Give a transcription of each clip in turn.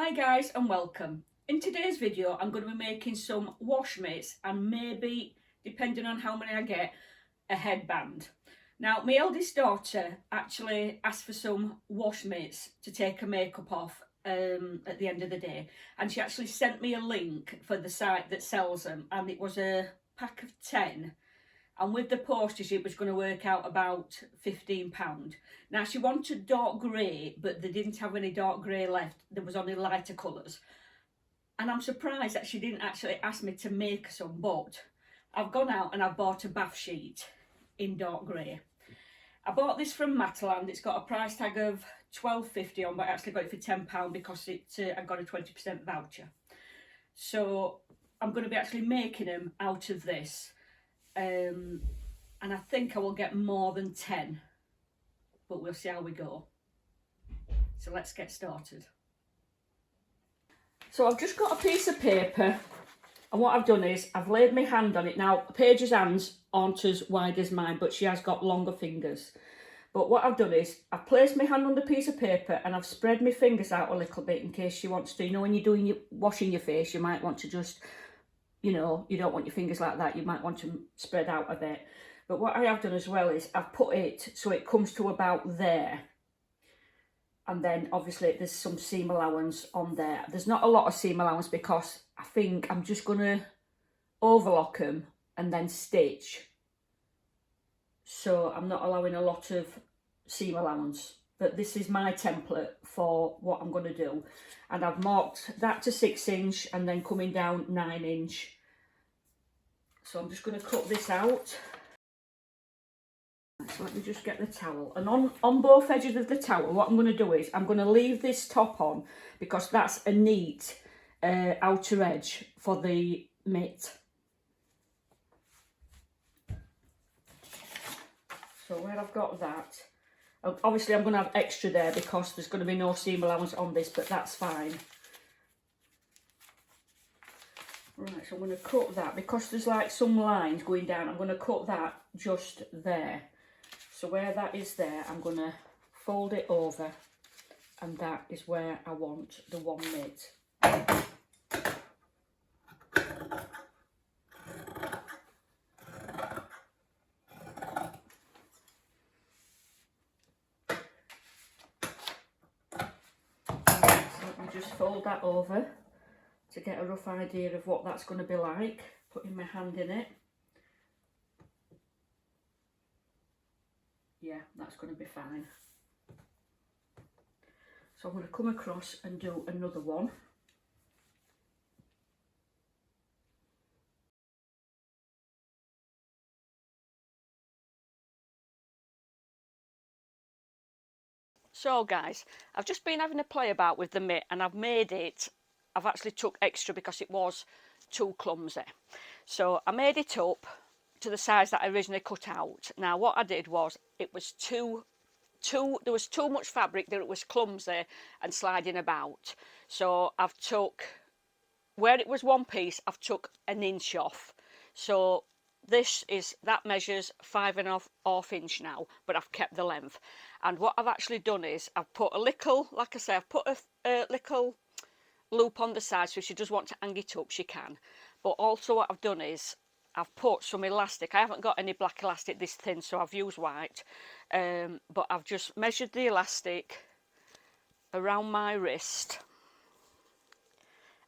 Hi guys and welcome. In today's video I'm going to be making some wash mitts and maybe, depending on how many I get, a headband. Now my eldest daughter actually asked for some wash mitts to take her makeup off at the end of the day, and she actually sent me a link for the site that sells them, and it was a pack of 10, and with the postage it was going to work out about £15. Now she wanted dark grey, but they didn't have any dark grey left, there was only lighter colours, and I'm surprised that she didn't actually ask me to make some, but I've gone out and I've bought a bath sheet in dark grey. I bought this from Mataland. It's got a price tag of £12.50 on, but I actually got it for £10 because I got a 20% voucher. So I'm going to be actually making them out of this. And I think I will get more than 10, but we'll see how we go. So let's get started. So I've just got a piece of paper, and what I've done is I've laid my hand on it. Now Paige's hands aren't as wide as mine, but she has got longer fingers. But what I've done is I've placed my hand on the piece of paper and I've spread my fingers out a little bit in case she wants to, you know, when you're doing your washing your face, you might want to just, you know, you don't want your fingers like that, you might want to spread out a bit. But what I have done as well is I've put it so it comes to about there. And then obviously there's some seam allowance on there. There's not a lot of seam allowance because I think I'm just going to overlock them and then stitch. So I'm not allowing a lot of seam allowance. But this is my template for what I'm going to do. And I've marked that to 6 inch and then coming down 9 inch. So I'm just going to cut this out. So let me just get the towel, and on both edges of the towel what I'm going to do is I'm going to leave this top on because that's a neat outer edge for the mitt. So where I've got that, obviously I'm going to have extra there because there's going to be no seam allowance on this, but that's fine. Right, so I'm going to cut that because there's like some lines going down. I'm going to cut that just there. So where that is there, I'm going to fold it over, and that is where I want the one mitt. So let me just fold that over to get a rough idea of what that's going to be like, putting my hand in it. Yeah, that's going to be fine. So I'm going to come across and do another one. So guys, I've just been having a play about with the mitt, and I've made it, I've actually took extra because it was too clumsy. So I made it up to the size that I originally cut out. Now what I did was, it was there was too much fabric that it was clumsy and sliding about. So I've took, where it was one piece, I've took an inch off. So that measures 5.5 inch now, but I've kept the length. And what I've actually done is I've put a little, like I say, I've put a little loop on the side, so if she does want to hang it up she can. But also what I've done is I've put some elastic. I haven't got any black elastic this thin, so I've used white, but I've just measured the elastic around my wrist,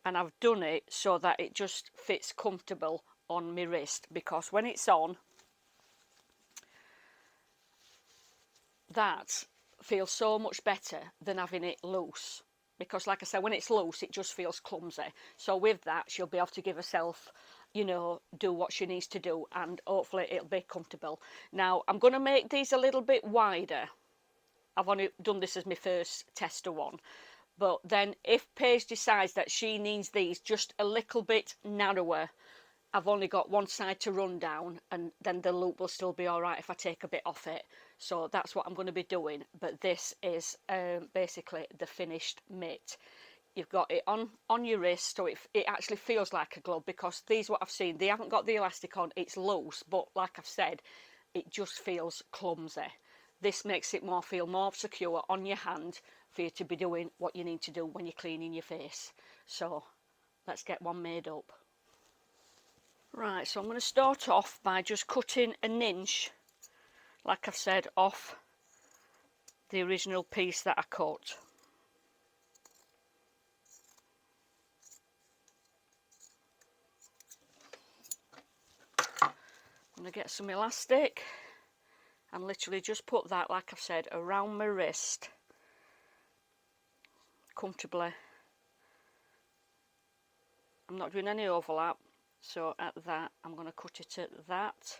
and I've done it so that it just fits comfortable on my wrist, because when it's on, that feels so much better than having it loose, because like I said, when it's loose it just feels clumsy. So with that she'll be able to give herself, you know, do what she needs to do, and hopefully it'll be comfortable. Now I'm going to make these a little bit wider. I've only done this as my first tester one, but then if Paige decides that she needs these just a little bit narrower, I've only got one side to run down, and then the loop will still be all right if I take a bit off it. So that's what I'm going to be doing. But this is basically the finished mitt. You've got it on your wrist, so it actually feels like a glove, because these, what I've seen, they haven't got the elastic on, it's loose, but like I've said, it just feels clumsy. This makes it feel more secure on your hand for you to be doing what you need to do when you're cleaning your face. So let's get one made up. Right, so I'm going to start off by just cutting an inch, like I've said, off the original piece that I cut. I'm going to get some elastic and literally just put that, like I've said, around my wrist comfortably. I'm not doing any overlap, so at that I'm going to cut it at that.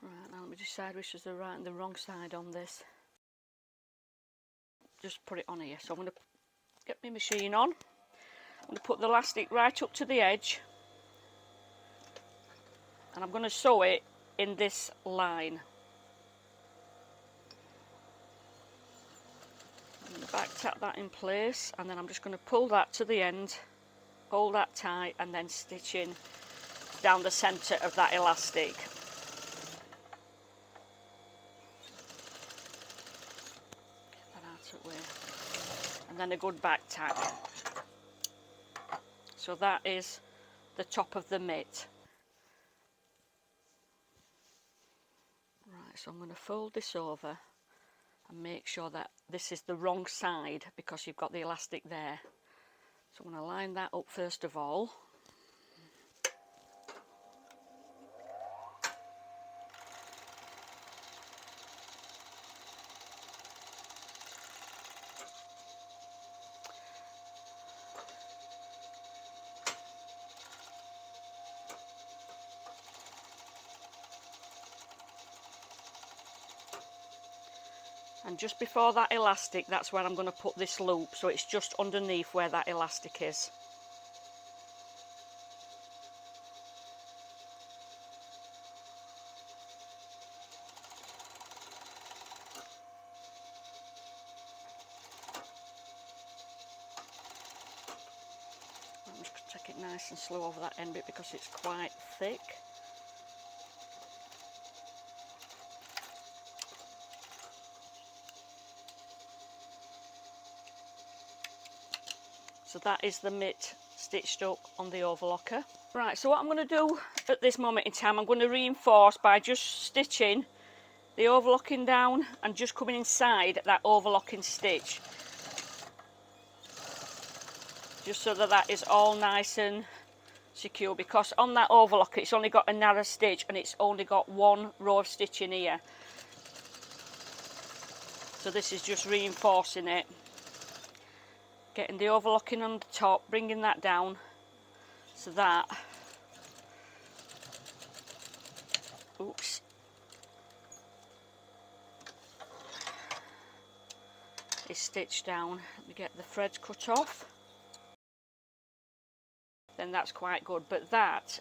Right, now let me decide which is the right and the wrong side on this. Just put it on here. So I'm going to get my machine on. I'm going to put the elastic right up to the edge, and I'm going to sew it in this line. Back tap that in place, and then I'm just going to pull that to the end, hold that tight, and then stitch in down the centre of that elastic. Get that out of the way. And then a good back tack. So that is the top of the mitt. Right, so I'm going to fold this over and make sure that this is the wrong side because you've got the elastic there. So I'm going to line that up first of all. And just before that elastic, that's where I'm going to put this loop, so it's just underneath where that elastic is. I'm just going to take it nice and slow over that end bit because it's quite thick. So that is the mitt stitched up on the overlocker. Right, so what I'm going to do at this moment in time, I'm going to reinforce by just stitching the overlocking down and just coming inside that overlocking stitch. Just so that that is all nice and secure, because on that overlocker it's only got a narrow stitch and it's only got one row of stitch in here. So this is just reinforcing it. Getting the overlocking on the top, bringing that down so that, oops, is stitched down. Let me get the threads cut off. Then that's quite good, but that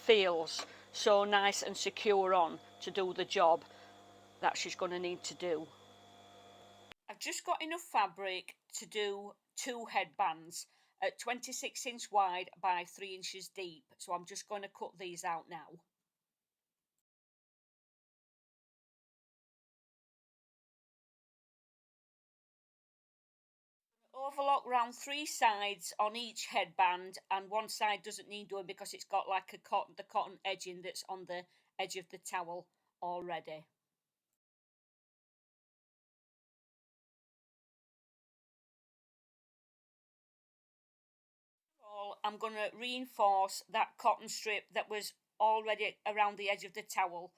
feels so nice and secure on to do the job that she's going to need to do. I've just got enough fabric to do 2 headbands at 26 inch wide by 3 inches deep, so I'm just going to cut these out now. Overlock round 3 sides on each headband, and one side doesn't need doing because it's got like the cotton edging that's on the edge of the towel already. I'm going to reinforce that cotton strip that was already around the edge of the towel,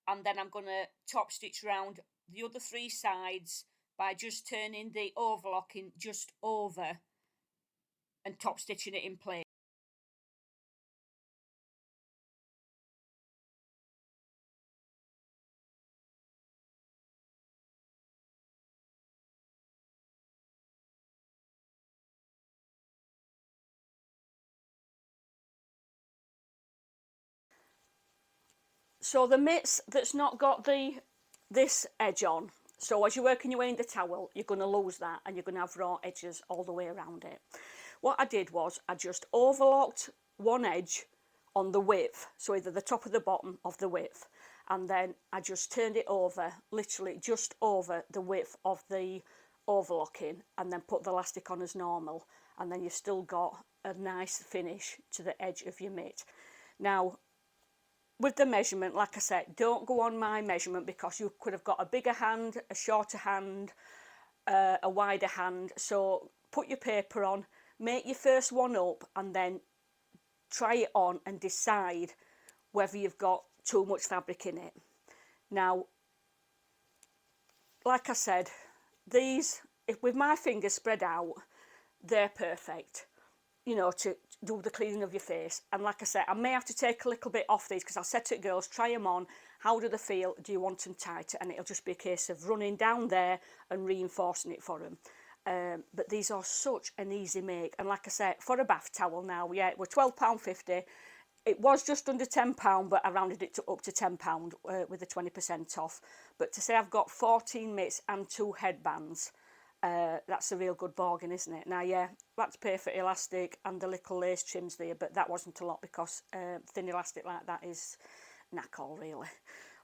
and then I'm going to top stitch around the other 3 sides by just turning the overlocking just over and top stitching it in place. So the mitts that's not got this edge on, so as you're working your way in the towel, you're going to lose that and you're going to have raw edges all the way around it. What I did was I just overlocked one edge on the width, so either the top or the bottom of the width, and then I just turned it over, literally just over the width of the overlocking, and then put the elastic on as normal, and then you've still got a nice finish to the edge of your mitt. Now, with the measurement, like I said, don't go on my measurement, because you could have got a bigger hand, a shorter hand, a wider hand. So put your paper on, make your first one up, and then try it on and decide whether you've got too much fabric in it. Now, like I said, these, if with my fingers spread out, they're perfect, you know, to do the cleaning of your face. And like I said, I may have to take a little bit off these, because I said to the girls, try them on, how do they feel, do you want them tighter? And it'll just be a case of running down there and reinforcing it for them. But these are such an easy make. And like I said, for a bath towel now, yeah, we're £12.50. It was just under £10, but I rounded it up to £10 with the 20% off. But to say I've got 14 mitts and 2 headbands, that's a real good bargain, isn't it? Now, yeah, that's pay for elastic and the little lace trims there, but that wasn't a lot, because thin elastic like that is knack all, really.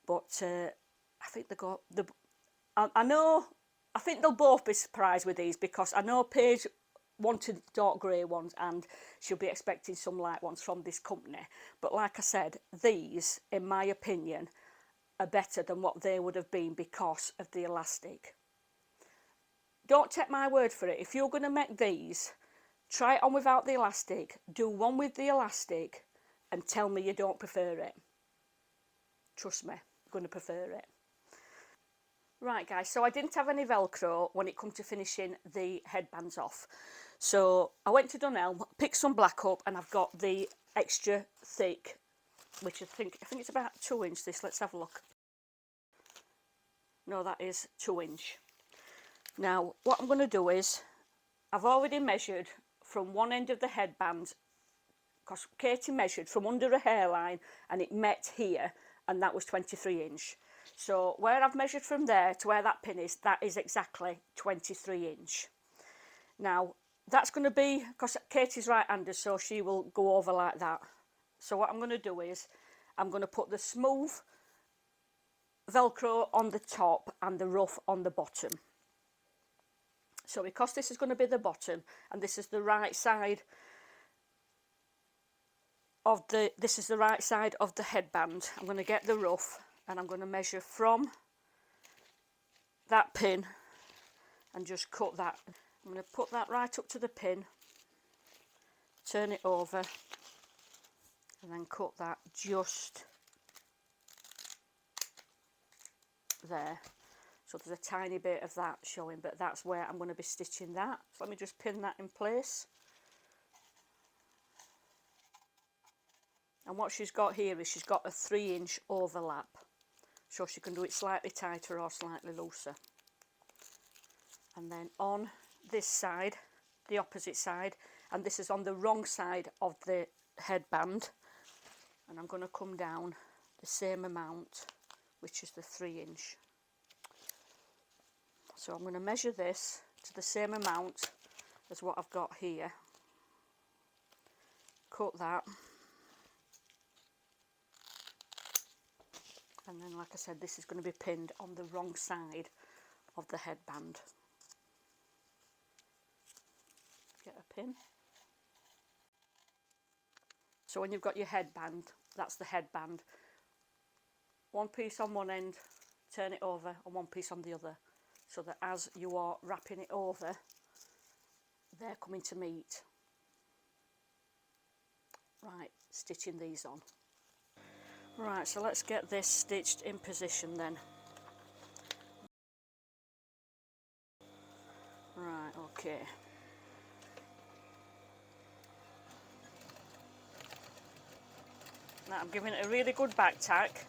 But I think they got the. I think they'll both be surprised with these, because I know Paige wanted dark grey ones, and she'll be expecting some light ones from this company. But like I said, these, in my opinion, are better than what they would have been because of the elastic. Don't take my word for it. If you're going to make these, try it on without the elastic, do one with the elastic, and tell me you don't prefer it. Trust me, you're going to prefer it. Right, guys, so I didn't have any Velcro when it come to finishing the headbands off. So I went to Dunelm, picked some black up, and I've got the extra thick, which I think it's about 2 inch this. Let's have a look. No, that is 2 inch. Now, what I'm going to do is, I've already measured from one end of the headband, because Katie measured from under her hairline, and it met here, and that was 23 inch. So where I've measured from there to where that pin is, that is exactly 23 inch. Now, that's going to be, because Katie's right-handed, so she will go over like that. So what I'm going to do is, I'm going to put the smooth Velcro on the top and the rough on the bottom. So because this is going to be the bottom, and this is the right side of the headband, I'm going to get the rough, and I'm going to measure from that pin and just cut that. I'm going to put that right up to the pin, turn it over, and then cut that just there. So there's a tiny bit of that showing, but that's where I'm going to be stitching that. So let me just pin that in place. And what she's got here is she's got a 3 inch overlap, so she can do it slightly tighter or slightly looser. And then on this side, the opposite side, and this is on the wrong side of the headband, and I'm going to come down the same amount, which is the 3 inch. So I'm going to measure this to the same amount as what I've got here, cut that, and then, like I said, this is going to be pinned on the wrong side of the headband. Get a pin. So when you've got your headband, that's the headband. One piece on one end, turn it over, and one piece on the other, so that as you are wrapping it over, they're coming to meet. Right, stitching these on. Right, so let's get this stitched in position then. Right, okay. Now I'm giving it a really good back tack,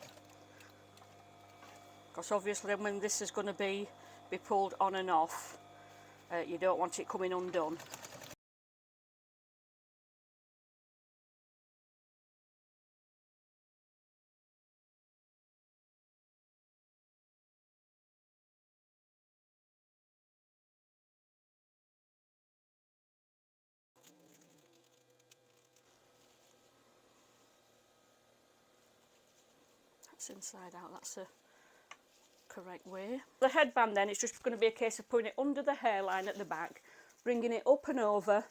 because obviously when this is going to be pulled on and off, you don't want it coming undone. It's inside out, that's the correct way. The headband then, it's just going to be a case of putting it under the hairline at the back, bringing it up and over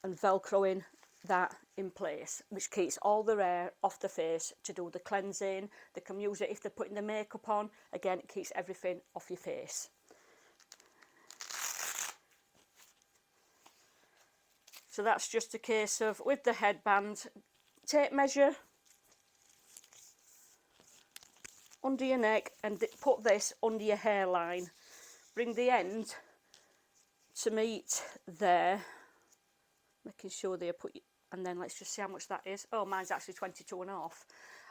and velcroing that in place, which keeps all the hair off the face to do the cleansing. They can use it if they're putting the makeup on. Again, it keeps everything off your face. So that's just a case of, with the headband, tape measure under your neck and put this under your hairline. Bring the end to meet there, making sure they put, and then let's just see how much that is. Oh, mine's actually 22.5.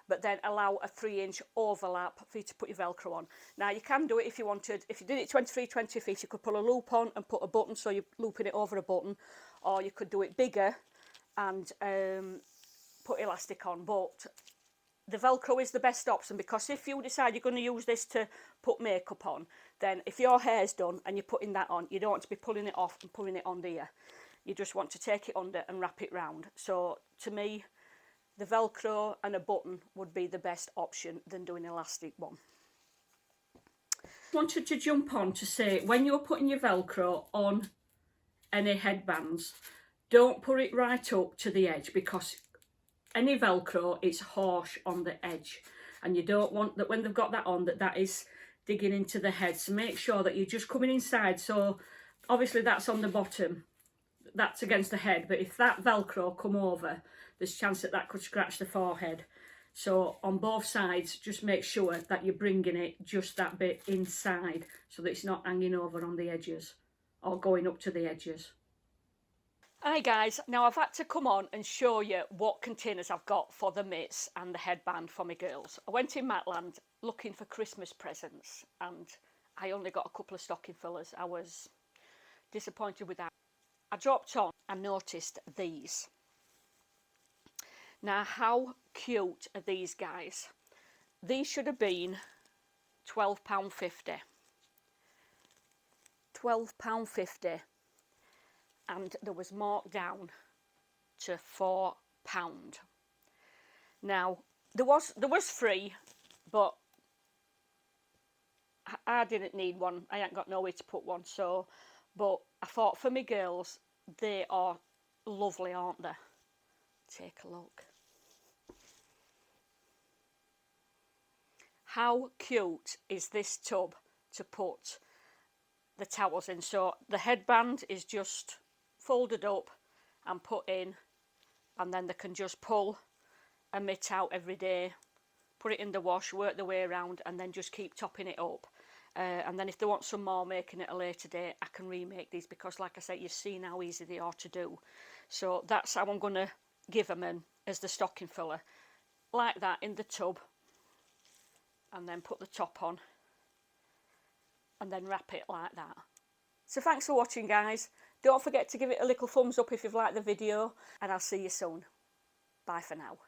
But then allow a 3-inch overlap for you to put your Velcro on. Now you can do it if you wanted. If you did it 23-25, you could pull a loop on and put a button, so you're looping it over a button, or you could do it bigger and put elastic on. But the Velcro is the best option, because if you decide you're going to use this to put makeup on, then if your hair's done and you're putting that on, you don't want to be pulling it off and pulling it under you. You just want to take it under and wrap it round. So to me, the Velcro and a button would be the best option than doing an elastic one. I wanted to jump on to say, when you're putting your Velcro on any headbands, don't put it right up to the edge, because any Velcro is harsh on the edge, and you don't want that when they've got that on, that is digging into the head. So make sure that you're just coming inside. So obviously that's on the bottom, that's against the head, but if that Velcro come over, there's a chance that that could scratch the forehead. So on both sides, just make sure that you're bringing it just that bit inside, so that it's not hanging over on the edges or going up to the edges. Hi guys, now I've had to come on and show you what containers I've got for the mitts and the headband for my girls. I went in Matland looking for Christmas presents and I only got a couple of stocking fillers. I was disappointed with that. I dropped on and noticed these. Now, how cute are these guys? These should have been £12.50. £12.50. And there was marked down to £4. Now, there was free, but I didn't need one. I ain't got nowhere to put one. So, but I thought for me girls, they are lovely, aren't they? Take a look. How cute is this tub to put the towels in? So the headband is just folded up and put in, and then they can just pull a mitt out every day, put it in the wash, work the way around, and then just keep topping it up. And then if they want some more making at a later date, I can remake these, because like I said, you've seen how easy they are to do. So that's how I'm going to give them in as the stocking filler, like that in the tub, and then put the top on and then wrap it like that. So thanks for watching guys. Don't forget to give it a little thumbs up if you've liked the video, and I'll see you soon. Bye for now.